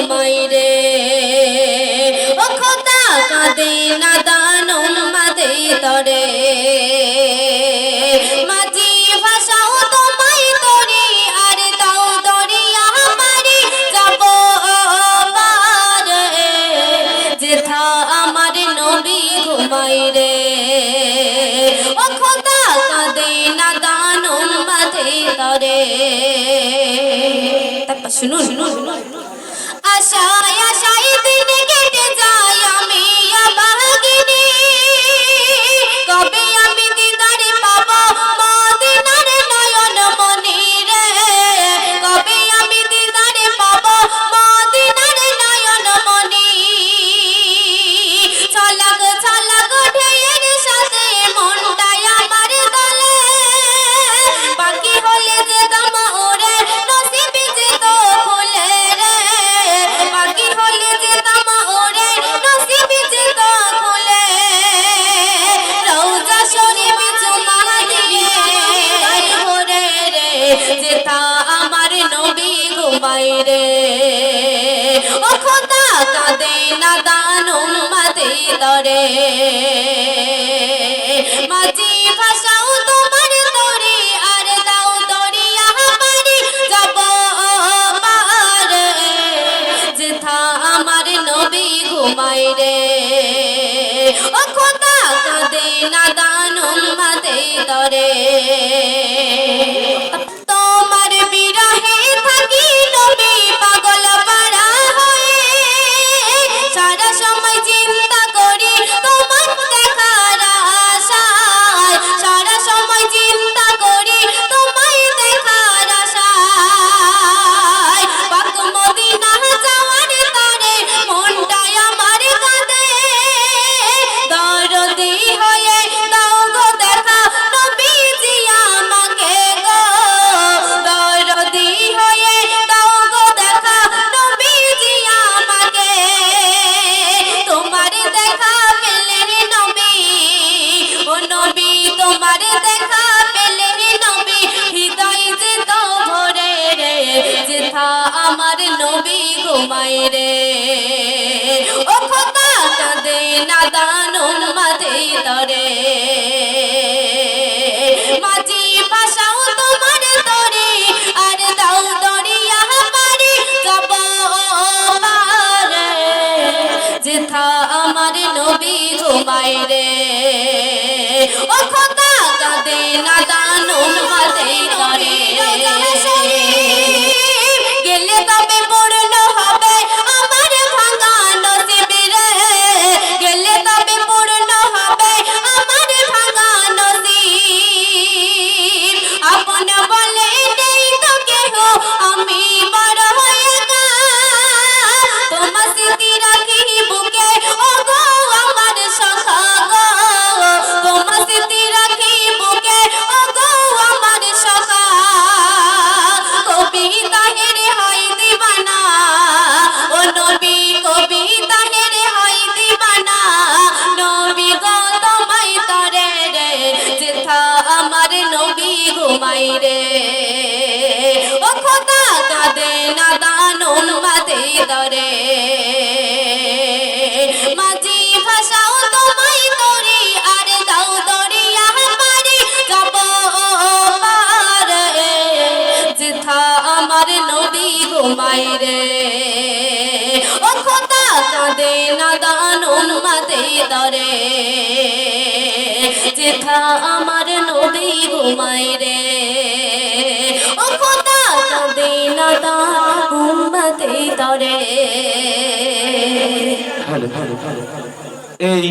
ঘুমাই রে ও খোদা কাঁদে নাদান উম্মতে তরে মাঝি ভাষাও তোমায় তরি আর দাও দরিয়া পারি যাব পারে যেথা আমার নবী ঘুমাই রে ও খোদা কাঁদে নাদান উম্মতে তরে তারপর শুনুন আশায় আশায় দিন কেটে যায় আমি অভাগিনী কবে আমি দিদারে পাবো মদিনার নয়ন মনি রে কবে আমি দিদারে পাবো মদিনার নয়ন মনি ছলক ছলক ঢেউয়ের সাথে মনটাই আমার দলে বাকি হলে যে দম ওরে নসিব যে তো খুলে রে বাকি হলে যে দম ওরে নসিব যে তো খুলে রওজা শরীফ চুমা দিয়ে ওরে রে যেথা আমার নবী ঘুমাই রে ও খোদা কাঁদে নাদান উম্মতে তরে মাঝি ভাষাও তোমার তরে আর দাও দরিয়া পারি যাব পারে যেথা আমার নবী ঘুমাই রে ও খোদা কাঁদে নাদান উম্মতে তরে তোমার বিরহে থাকি নবী পাগল পারা হয়ে সারা সময় চিন্তা করি তোমার দেখার আশায় সারা সময় চিন্তা করি তোমায় দেখার আশায় পাক মদিনা যাওয়ার তরে মনটাই আমার কাঁদে দরদি হয়ে দাও গো দেখা নবীজি আমাকে গো দরদি হয়ে দাও গো দেখা নবীজি আমাকে তোমার দেখা পেলে নবী ও নবী তোমার দেখা পেলে নবী হৃদয় যে তো ভরে রে যেথা আমার নবী ঘুমাই রে ও খোদা কাঁদে নাদান উম্মতে তরে মাঝি ভাষাও তোমার তরে আর দাও দরিয়া পারি যাব পারে যেথা আমার নবী ঘুমাই রে ও খোদা কাঁদে নাদান উম্মতে তরে গেলে তবে পূর্ণ হবে আমার ভাঙা নসিব রে গেলে তবে পূর্ণ হবে আমার ভাঙা নসিব আপন বলে নেই তো কেহ আমি বড় হয়ে গা তোমার স্মৃতি রাখি বুকে ও গো আমার সখা গো তোমার স্মৃতি রাখি বুকে ও গো আমার সখা কবিতা হেরে হয় দিবানা ও নবী কবিতা হেরে হয় দিবানা নবী গো তোমায় তরে রে যেথা আমার নবী ঘুমাই রে ও খোদা কাঁদে নাদান উম্মতে তরে মাঝি ভাষাও তোমায় তরি আর দাও দরিয়া পারি যাব পারে যেথা আমার নবী ঘুমাই রে ও খোদা কাঁদে নাদান উম্মতে তরে যেথা আমার নবী ঘুমাই রে ও খোদা কাঁদে নাদান উম্মতে তরে এই